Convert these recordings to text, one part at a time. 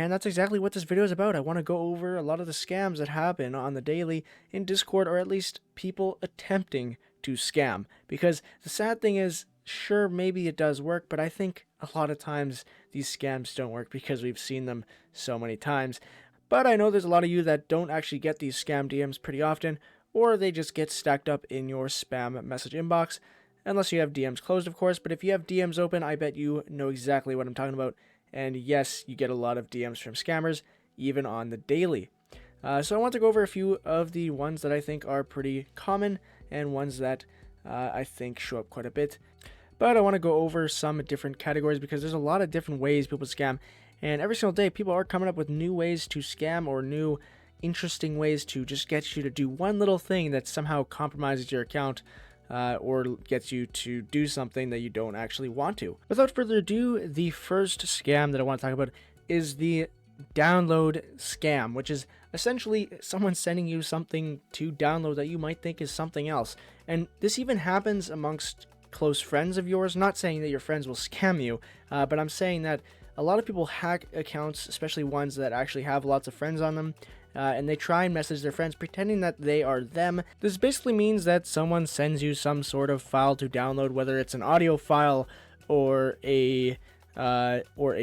And that's exactly what this video is about. I want to go over a lot of the scams that happen on the daily in Discord, or at least people attempting to scam. Because the sad thing is, sure, maybe it does work, but I think a lot of times these scams don't work because we've seen them so many times. But I know there's a lot of you that don't actually get these scam DMs pretty often, or they just get stacked up in your spam message inbox. Unless you have DMs closed, of course, but if you have DMs open, I bet you know exactly what I'm talking about. And yes, you get a lot of DMs from scammers, even on the daily. So I want to go over a few of the ones that I think are pretty common, and ones that I think show up quite a bit. But I want to go over some different categories because there's a lot of different ways people scam. And every single day, people are coming up with new ways to scam, or new interesting ways to just get you to do one little thing that somehow compromises your account, or gets you to do something that you don't actually want to. Without further ado, the first scam that I want to talk about is the download scam, which is essentially someone sending you something to download that you might think is something else. And this even happens amongst close friends of yours. Not saying that your friends will scam you, but I'm saying that a lot of people hack accounts, especially ones that actually have lots of friends on them, and they try and message their friends pretending that they are them. This basically means that someone sends you some sort of file to download, whether it's an audio file or a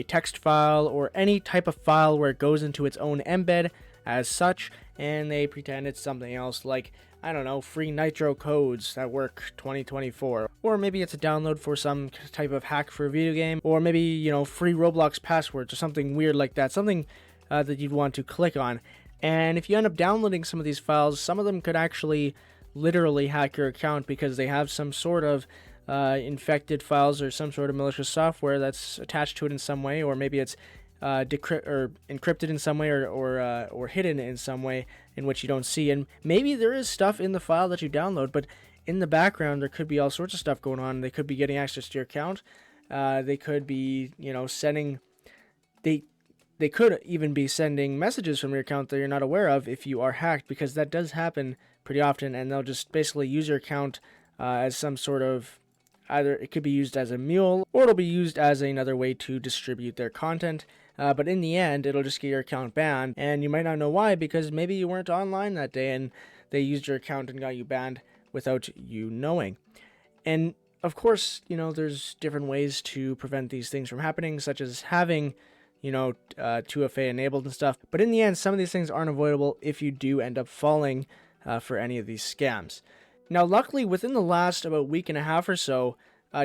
text file, or any type of file where it goes into its own embed as such, and they pretend it's something else, like, I don't know, free Nitro codes that work 2024, or maybe it's a download for some type of hack for a video game, or maybe, you know, free Roblox passwords or something weird like that, something that you'd want to click on. And if you end up downloading some of these files, some of them could actually literally hack your account because they have some sort of infected files or some sort of malicious software that's attached to it in some way, or maybe it's encrypted in some way, or hidden in some way in which you don't see. And maybe there is stuff in the file that you download, but in the background there could be all sorts of stuff going on. They could be getting access to your account. They could be, you know, they could even be sending messages from your account that you're not aware of if you are hacked, because that does happen pretty often. And they'll just basically use your account as some sort of, either it could be used as a mule, or it'll be used as another way to distribute their content. But in the end, it'll just get your account banned, and you might not know why, because maybe you weren't online that day and they used your account and got you banned without you knowing. And of course, you know, there's different ways to prevent these things from happening, such as having, you know, 2FA enabled and stuff. But in the end, some of these things aren't avoidable if you do end up falling for any of these scams. Now, luckily, within the last about week and a half or so,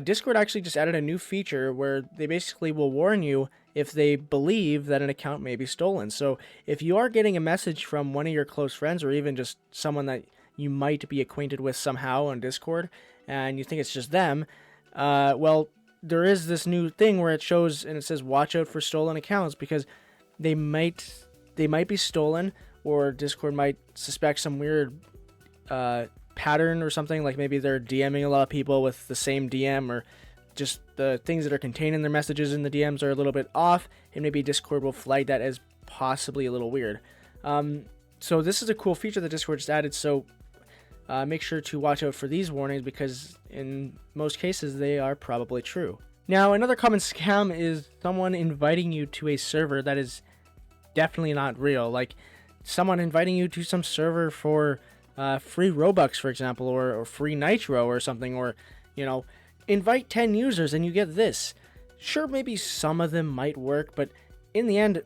Discord actually just added a new feature where they basically will warn you if they believe that an account may be stolen. So if you are getting a message from one of your close friends, or even just someone that you might be acquainted with somehow on Discord, and you think it's just them, well, there is this new thing where it shows and it says watch out for stolen accounts, because they might be stolen, or Discord might suspect some weird pattern or something, like maybe they're DMing a lot of people with the same DM, or just the things that are contained in their messages in the DMs are a little bit off, and maybe Discord will flag that as possibly a little weird. So this is a cool feature that Discord just added, so make sure to watch out for these warnings, because in most cases they are probably true. Now, another common scam is someone inviting you to a server that is definitely not real, like someone inviting you to some server for free Robux, for example, or free Nitro or something, or, you know, invite 10 users and you get this. Sure, maybe some of them might work, but in the end,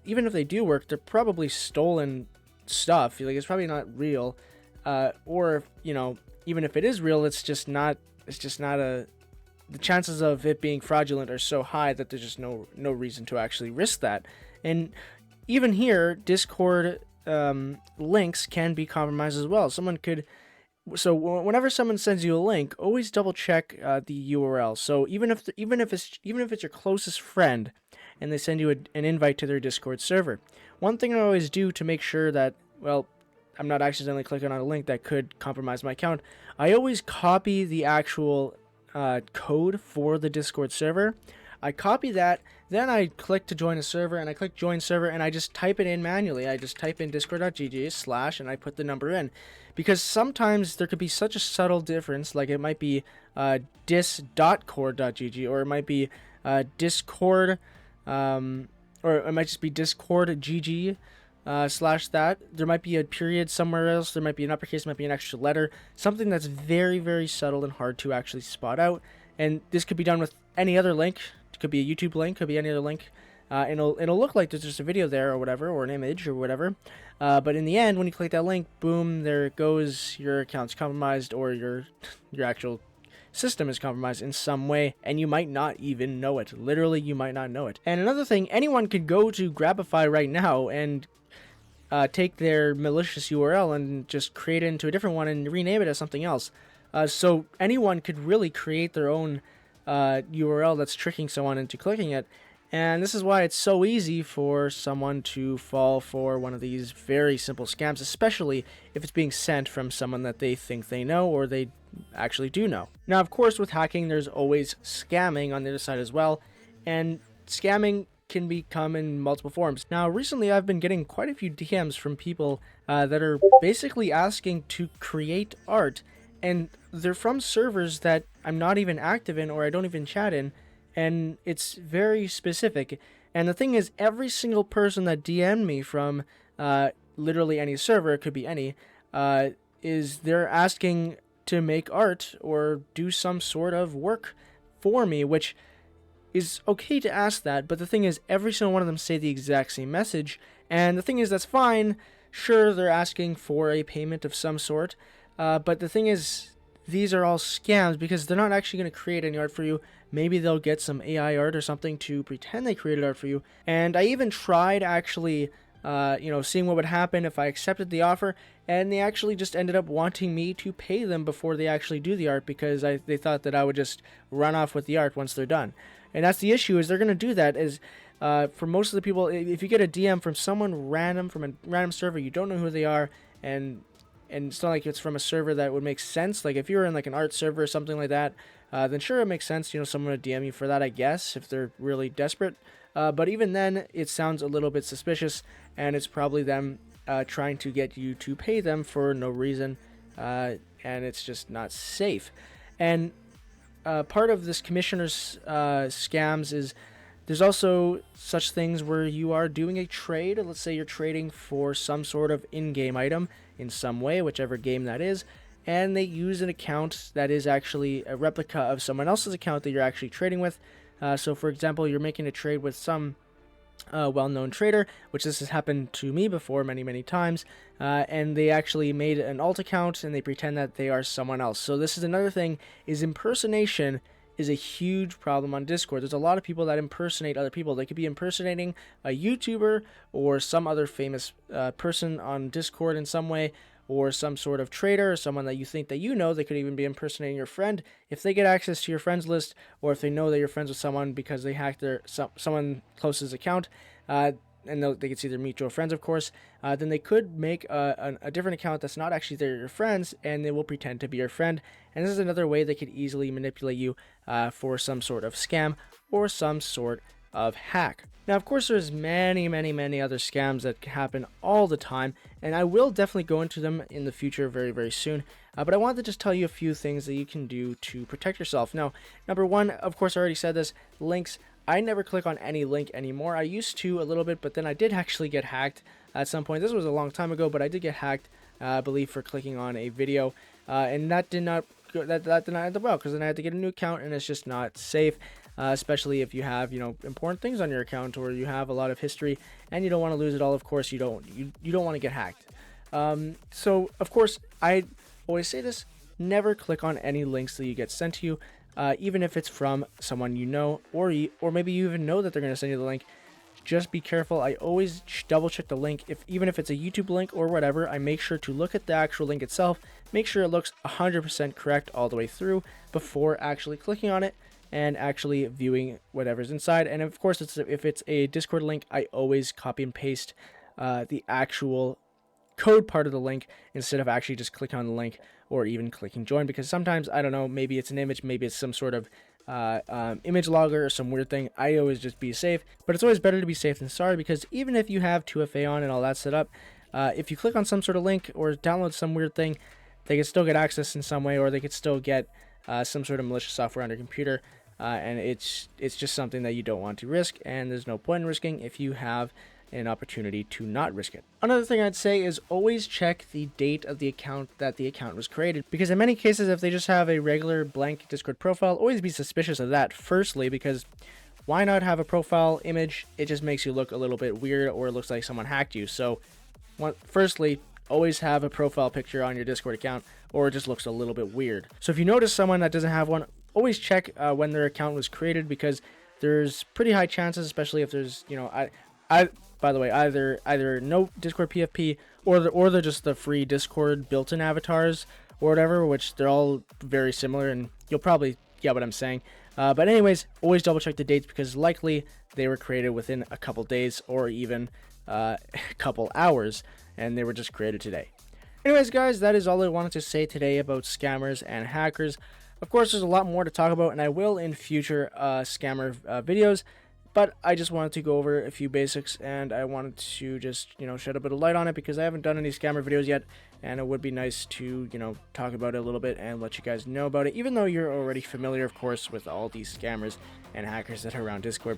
even if they do work, they're probably stolen stuff. Like, it's probably not real, or, you know, even if it is real, it's just not the chances of it being fraudulent are so high that there's just no reason to actually risk that. And even here, Discord links can be compromised as well. So whenever someone sends you a link, always double check the URL. So even if it's your closest friend and they send you an invite to their Discord server, one thing I always do to make sure that, well, I'm not accidentally clicking on a link that could compromise my account, I always copy the actual code for the Discord server. I copy that, then I click to join a server, and I click join server, and I just type it in manually. I just type in discord.gg/ and I put the number in, because sometimes there could be such a subtle difference, like it might be dis.cord.gg, or it might be discord, or it might just be Discord GG slash that. There might be a period somewhere else. There might be an uppercase, might be an extra letter, something that's very, very subtle and hard to actually spot out. And this could be done with any other link. It could be a YouTube link, could be any other link. And it'll look like there's just a video there or whatever, or an image or whatever. But in the end, when you click that link, boom, there it goes. Your account's compromised, or your actual system is compromised in some way, and you might not even know it. Literally, you might not know it. And another thing, anyone could go to Grabify right now and take their malicious URL and just create it into a different one and rename it as something else. So anyone could really create their own URL that's tricking someone into clicking it. And this is why it's so easy for someone to fall for one of these very simple scams, especially if it's being sent from someone that they think they know or they actually do know. Now, of course, with hacking, there's always scamming on the other side as well. And scamming can become in multiple forms. Now, recently I've been getting quite a few DMs from people that are basically asking to create art. And they're from servers that I'm not even active in or I don't even chat in. And it's very specific. And the thing is, every single person that DM'd me from literally any server, it could be any, is they're asking to make art or do some sort of work for me, which is okay to ask that. But the thing is, every single one of them say the exact same message. And the thing is, that's fine. Sure, they're asking for a payment of some sort. But the thing is, these are all scams because they're not actually going to create any art for you. Maybe they'll get some AI art or something to pretend they created art for you. And I even tried actually, seeing what would happen if I accepted the offer. And they actually just ended up wanting me to pay them before they actually do the art because they thought that I would just run off with the art once they're done. And that's the issue, is they're going to do that. For most of the people, if you get a DM from someone random, from a random server, you don't know who they are, and it's not like it's from a server that would make sense. Like if you were in like an art server or something like that, then sure, it makes sense, someone would DM you for that, I guess, if they're really desperate. But even then, it sounds a little bit suspicious, and it's probably them trying to get you to pay them for no reason, and it's just not safe. And part of this commissioner's scams is there's also such things where you are doing a trade. Let's say you're trading for some sort of in-game item in some way, whichever game that is, and they use an account that is actually a replica of someone else's account that you're actually trading with. So for example, you're making a trade with some well-known trader, which this has happened to me before many times, and they actually made an alt account and they pretend that they are someone else. So this is another thing, is impersonation is a huge problem on Discord. There's a lot of people that impersonate other people. They could be impersonating a YouTuber or some other famous person on Discord in some way, or some sort of trader, or someone that you think that you know. They could even be impersonating your friend. If they get access to your friends list, or if they know that you're friends with someone because they hacked someone close's account, and they can see their mutual friends, of course, then they could make a different account that's not actually your friends, and they will pretend to be your friend. And this is another way they could easily manipulate you for some sort of scam or some sort of hack. Now, of course, there's many other scams that happen all the time, and I will definitely go into them in the future very soon. But I wanted to just tell you a few things that you can do to protect yourself. Now, number one, of course, I already said this, links. I never click on any link anymore. I used to a little bit, but then I did actually get hacked at some point. This was a long time ago, but I did get hacked, I believe, for clicking on a video, and that did not end up well, because then I had to get a new account, and it's just not safe. Especially if you have, important things on your account, or you have a lot of history and you don't want to lose it all. Of course, you don't want to get hacked. So of course, I always say this: never click on any links that you get sent to you, even if it's from someone you know, or maybe you even know that they're going to send you the link. Just be careful. I always double check the link. Even if it's a YouTube link or whatever, I make sure to look at the actual link itself, make sure it looks 100% correct all the way through before actually clicking on it and actually viewing whatever's inside. And of course, if it's a Discord link, I always copy and paste the actual code part of the link instead of actually just clicking on the link or even clicking join, because sometimes, I don't know, maybe it's an image, maybe it's some sort of image logger or some weird thing. I always just be safe, but it's always better to be safe than sorry, because even if you have 2FA on and all that set up, if you click on some sort of link or download some weird thing, they can still get access in some way, or they could still get some sort of malicious software on your computer. and it's just something that you don't want to risk, and there's no point in risking if you have an opportunity to not risk it. Another thing I'd say is always check the date of the account that the account was created, because in many cases, if they just have a regular blank Discord profile, always be suspicious of that. Firstly, because why not have a profile image? It just makes you look a little bit weird, or it looks like someone hacked you. So firstly, always have a profile picture on your Discord account, or it just looks a little bit weird. So if you notice someone that doesn't have one, always check when their account was created, because there's pretty high chances, especially if there's, by the way, either no Discord PFP, or they're just the free Discord built-in avatars or whatever, which they're all very similar, and you'll probably get what I'm saying. But anyways, always double check the dates, because likely they were created within a couple days or even a couple hours, and they were just created today. Anyways, guys, that is all I wanted to say today about scammers and hackers. Of course, there's a lot more to talk about, and I will in future scammer videos. But I just wanted to go over a few basics, and I wanted to just, shed a bit of light on it, because I haven't done any scammer videos yet, and it would be nice to, talk about it a little bit and let you guys know about it, even though you're already familiar, of course, with all these scammers and hackers that are around Discord.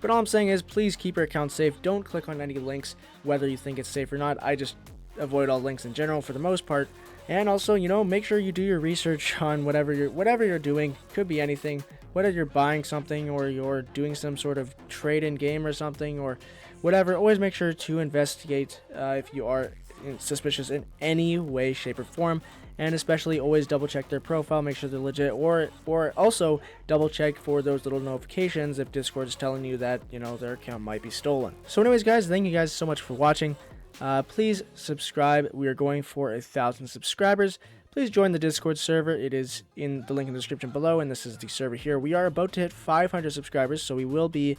But all I'm saying is, please keep your account safe. Don't click on any links, whether you think it's safe or not. I just avoid all links in general for the most part. And also, make sure you do your research on whatever you're doing. Could be anything. Whether you're buying something or you're doing some sort of trade-in game or something or whatever, always make sure to investigate if you are suspicious in any way, shape, or form, and especially always double check their profile, make sure they're legit, or also double check for those little notifications if Discord is telling you that their account might be stolen. So anyways, guys, thank you guys so much for watching. Please subscribe. We are going for 1,000 subscribers. Please join the Discord server. It is in the link in the description below, and this is the server here. We are about to hit 500 subscribers, so we will be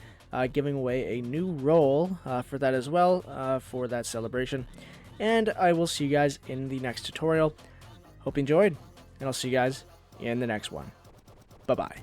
giving away a new role for that as well, for that celebration. And I will see you guys in the next tutorial. Hope you enjoyed, and I'll see you guys in the next one. Bye-bye.